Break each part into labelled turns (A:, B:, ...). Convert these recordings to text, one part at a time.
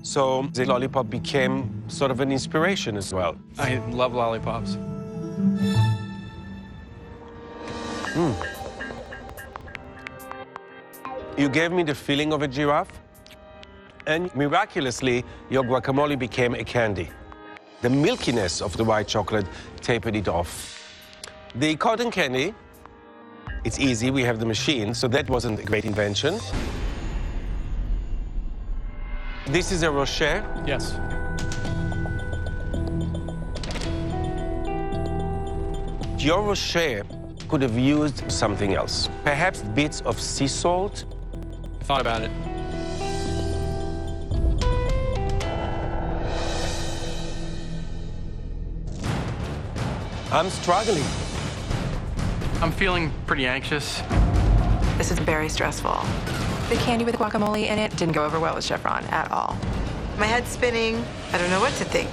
A: So the lollipop became sort of an inspiration as well.
B: I love lollipops.
A: You gave me the feeling of a giraffe, and miraculously, your guacamole became a candy. The milkiness of the white chocolate tapered it off. The cotton candy, it's easy, we have the machine, so that wasn't a great invention. This is a Rocher.
B: Yes.
A: Your Rocher could have used something else. Perhaps bits of sea salt.
B: I thought about it.
A: I'm struggling.
B: I'm feeling pretty anxious.
C: This is very stressful. The candy with guacamole in it didn't go over well with Chef Ron at all.
D: My head's spinning. I don't know what to think.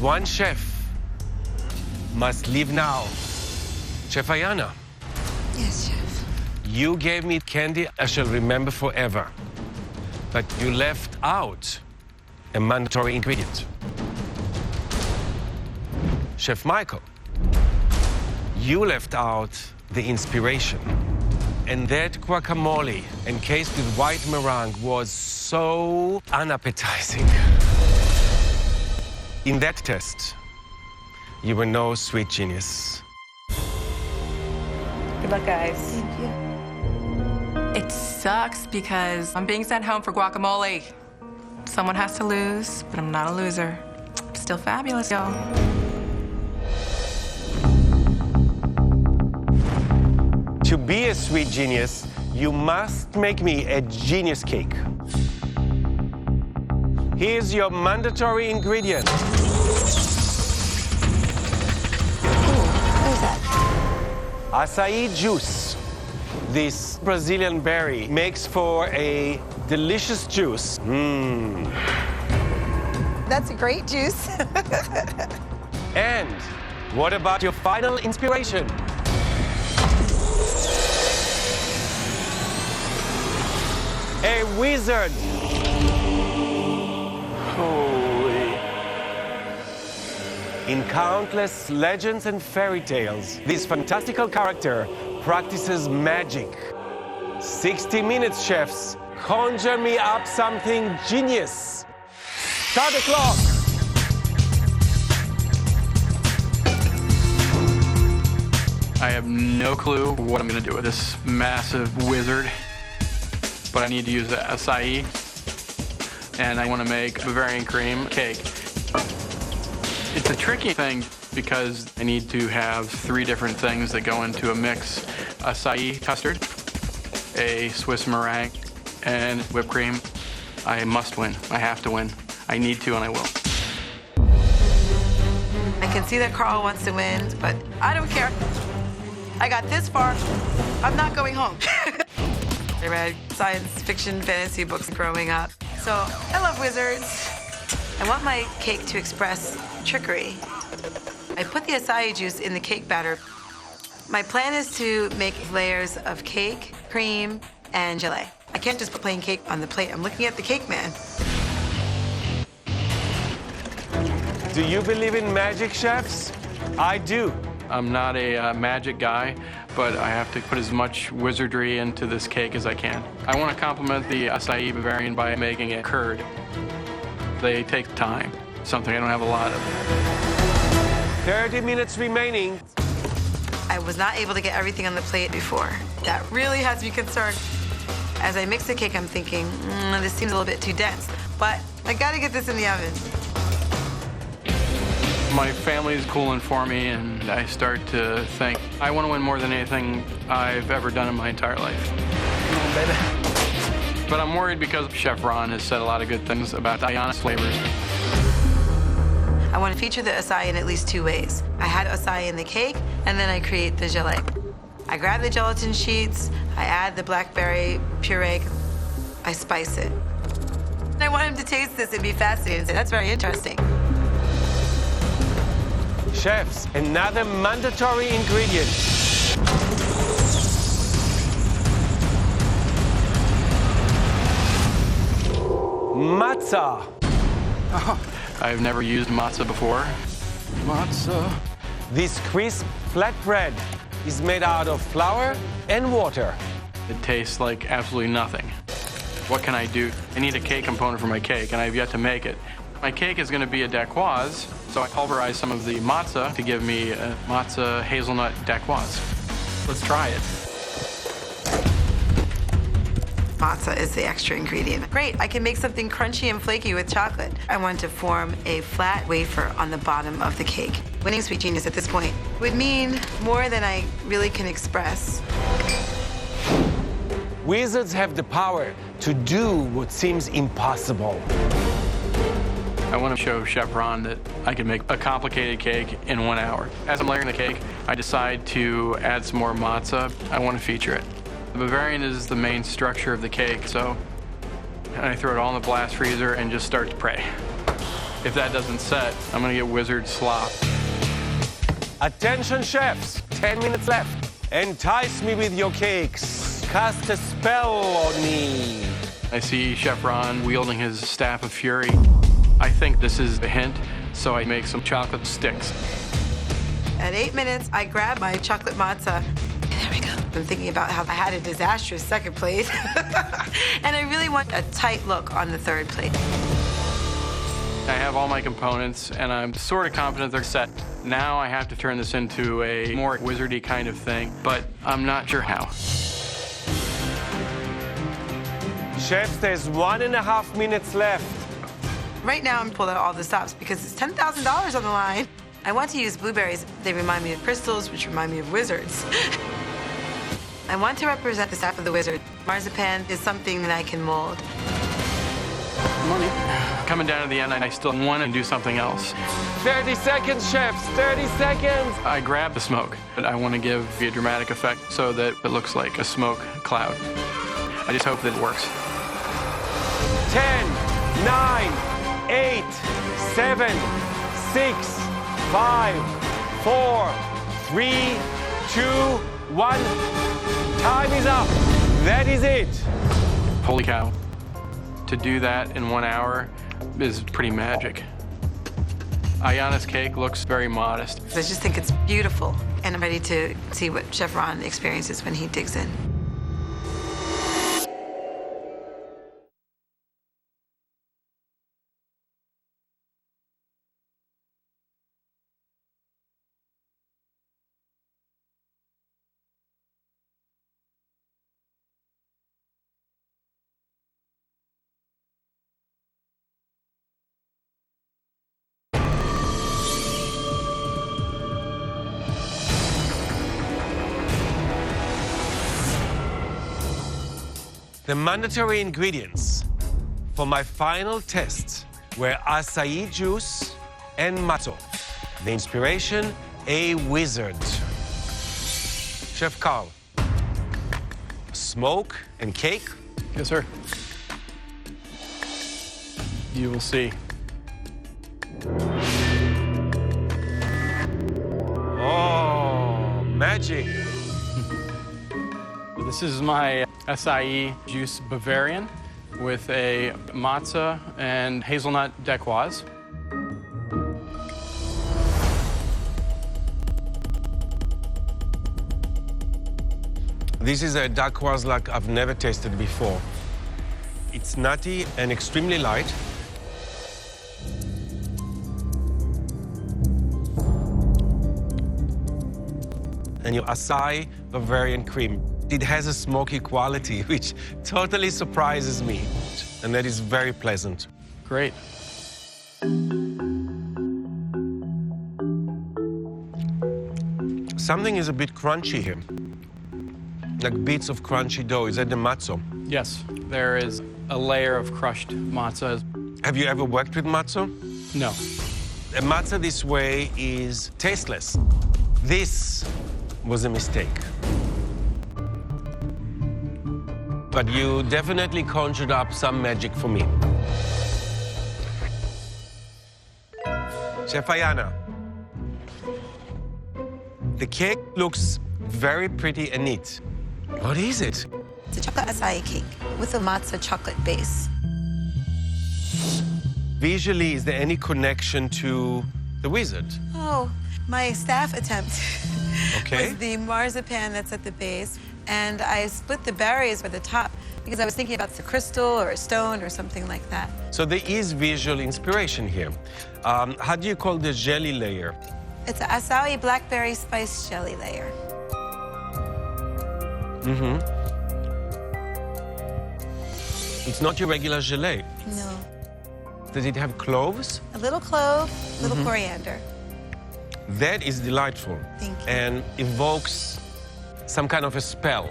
A: One chef must leave now. Chef Ayana,
D: Yes, Chef.
A: you gave me candy I shall remember forever. But you left out a mandatory ingredient. Chef Michael, you left out the inspiration. And that guacamole encased with white meringue was so unappetizing. In that test, you were no sweet genius.
D: Good luck, guys.
C: It sucks because I'm being sent home for guacamole. Someone has to lose, but I'm not a loser. I'm still fabulous, y'all.
A: To be a sweet genius, you must make me a genius cake. Here's your mandatory ingredient.
D: What is that?
A: Acai juice. This Brazilian berry makes for a delicious juice.
D: That's a great juice.
A: And what about your final inspiration? A wizard. Holy. In countless legends and fairy tales, this fantastical character practices magic. 60 minutes, chefs. Conjure me up something genius. Start the clock.
B: I have no clue what I'm gonna do with this massive wizard, but I need to use the acai, and I wanna make Bavarian cream cake. It's a tricky thing because I need to have 3 different things that go into a mix: acai custard, a Swiss meringue, and whipped cream. I must win. I have to win. I need to, and I will.
D: I can see that Carl wants to win, but I don't care. I got this far. I'm not going home. I read science fiction, fantasy books growing up. So I love wizards. I want my cake to express trickery. I put the acai juice in the cake batter. My plan is to make layers of cake, cream, and gelée. I can't just put plain cake on the plate. I'm looking at the cake man.
A: Do you believe in magic, chefs? I do.
B: I'm not a magic guy, but I have to put as much wizardry into this cake as I can. I want to complement the acai Bavarian by making it curd. They take time, something I don't have a lot of.
A: 30 minutes remaining.
D: I was not able to get everything on the plate before. That really has me concerned. As I mix the cake, I'm thinking, this seems a little bit too dense, but I gotta get this in the oven.
B: My family's cooling for me, and I start to think, I want to win more than anything I've ever done in my entire life. Come on, baby. But I'm worried because Chef Ron has said a lot of good things about Ayana's flavors.
D: I want to feature the acai in at least 2 ways. I had acai in the cake, and then I create the gelée. I grab the gelatin sheets, I add the blackberry puree, I spice it. I want him to taste this and be fascinated. That's very interesting.
A: Chefs, another mandatory ingredient. Matzah.
B: I've never used matzah before. Matzah.
A: This crisp flatbread is made out of flour and water.
B: It tastes like absolutely nothing. What can I do? I need a cake component for my cake, and I've yet to make it. My cake is going to be a dacquoise, so I pulverize some of the matzah to give me a matzah hazelnut dacquoise. Let's try it.
D: Matzah is the extra ingredient. Great, I can make something crunchy and flaky with chocolate. I want to form a flat wafer on the bottom of the cake. Winning Sweet Genius at this point would mean more than I really can express.
A: Wizards have the power to do what seems impossible.
B: I want to show Chef Ron that I can make a complicated cake in 1 hour. As I'm layering the cake, I decide to add some more matzah. I want to feature it. The Bavarian is the main structure of the cake, so I throw it all in the blast freezer and just start to pray. If that doesn't set, I'm going to get wizard slop.
A: Attention, chefs, 10 minutes left. Entice me with your cakes. Cast a spell on me.
B: I see Chef Ron wielding his staff of fury. I think this is a hint, so I make some chocolate sticks.
D: At 8 minutes, I grab my chocolate matzah. There we go. I'm thinking about how I had a disastrous second plate. And I really want a tight look on the third plate.
B: I have all my components, and I'm sort of confident they're set. Now I have to turn this into a more wizardy kind of thing, but I'm not sure how.
A: Chefs, there's 1.5 minutes left.
D: Right now, I'm pulling out all the stops because it's $10,000 on the line. I want to use blueberries. They remind me of crystals, which remind me of wizards. I want to represent the staff of the wizard. Marzipan is something that I can mold.
B: Money. Coming down to the end, I still want to do something else.
A: 30 seconds, chefs, 30 seconds.
B: I grab the smoke, but I want to give a dramatic effect so that it looks like a smoke cloud. I just hope that it works.
A: 10, 9, 8, 7, 6, 5, 4, 3, 2, 1. Time is up. That is it.
B: Holy cow. To do that in 1 hour is pretty magic. Ayana's cake looks very modest.
D: I just think it's beautiful, and I'm ready to see what Chef Ron experiences when he digs in.
A: The mandatory ingredients for my final test were acai juice and matzo. The inspiration, a wizard. Chef Carl, smoke and cake?
B: Yes, sir. You will see.
A: Oh, magic.
B: This is my acai juice Bavarian with a matzah and hazelnut dacquoise.
A: This is a dacquoise like I've never tasted before. It's nutty and extremely light. And your acai Bavarian cream. It has a smoky quality, which totally surprises me. And that is very pleasant.
B: Great.
A: Something is a bit crunchy here. Like bits of crunchy dough. Is that the matzo?
B: Yes. There is a layer of crushed matzah.
A: Have you ever worked with matzo?
B: No.
A: A matzah this way is tasteless. This was a mistake. But you definitely conjured up some magic for me. Chef Ayana, the cake looks very pretty and neat. What is it?
D: It's a chocolate acai cake with a matzah chocolate base.
A: Visually, is there any connection to the wizard?
D: Oh, my staff attempt
A: Okay.
D: was the marzipan that's at the base, and I split the berries at the top because I was thinking about it's a crystal or a stone or something like that.
A: So there is visual inspiration here. How do you call the jelly layer?
D: It's an acai blackberry spice jelly layer.
A: It's not your regular gelée.
D: No.
A: Does it have cloves?
D: A little clove, a little coriander.
A: That is delightful.
D: Thank you.
A: And evokes some kind of a spell.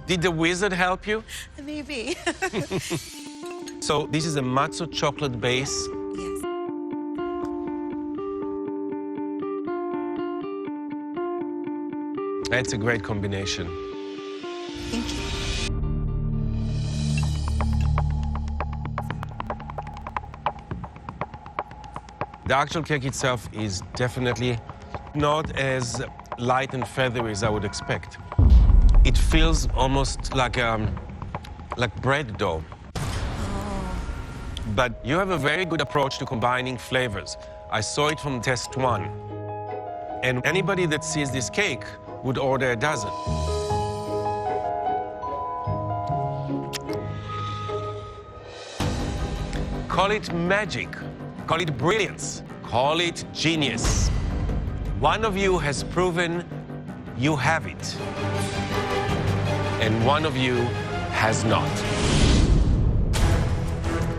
A: Did the wizard help you?
D: Maybe.
A: So this is a matzo chocolate base.
D: Yes.
A: That's a great combination.
D: Thank you.
A: The actual cake itself is definitely not as light and feathery as I would expect. It feels almost like bread dough. But you have a very good approach to combining flavors. I saw it from test one. And anybody that sees this cake would order a dozen. Call it magic, call it brilliance, call it genius. One of you has proven you have it, and one of you has not.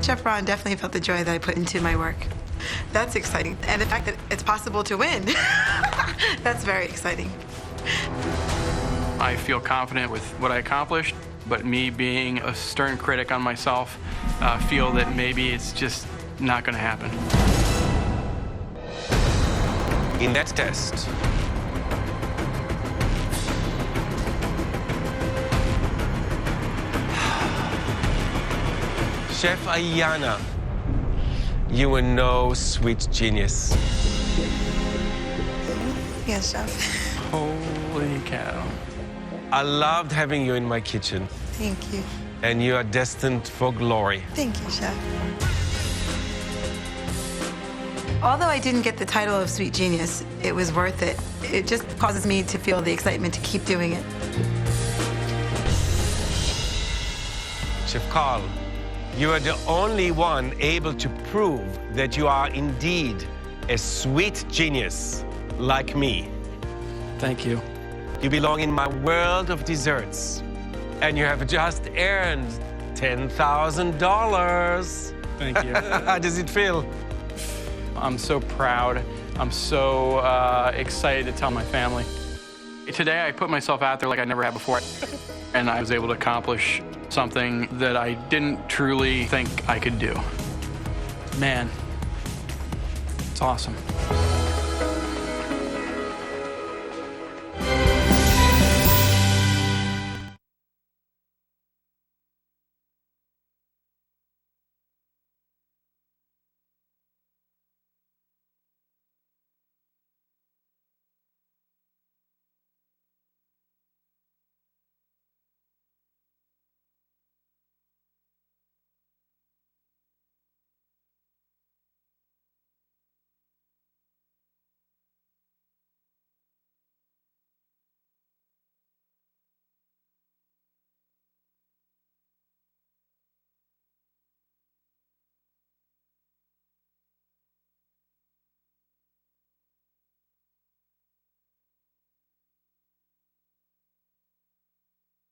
D: Chef Ron definitely felt the joy that I put into my work. That's exciting. And the fact that it's possible to win, that's very exciting.
B: I feel confident with what I accomplished, but me being a stern critic on myself, feel that maybe it's just not going to happen.
A: In that test, Chef Ayana, you were no sweet genius.
D: Yes, Chef.
B: Holy cow.
A: I loved having you in my kitchen,
D: Thank you.
A: and you are destined for glory.
D: Thank you, Chef. Although I didn't get the title of Sweet Genius, it was worth it. It just causes me to feel the excitement to keep doing it.
A: Chef Carl, you are the only one able to prove that you are indeed a sweet genius like me.
B: Thank you.
A: You belong in my world of desserts, and you have just earned $10,000.
B: Thank you.
A: How does it feel?
B: I'm so proud. I'm so excited to tell my family. Today, I put myself out there like I never had before, and I was able to accomplish something that I didn't truly think I could do. Man, it's awesome.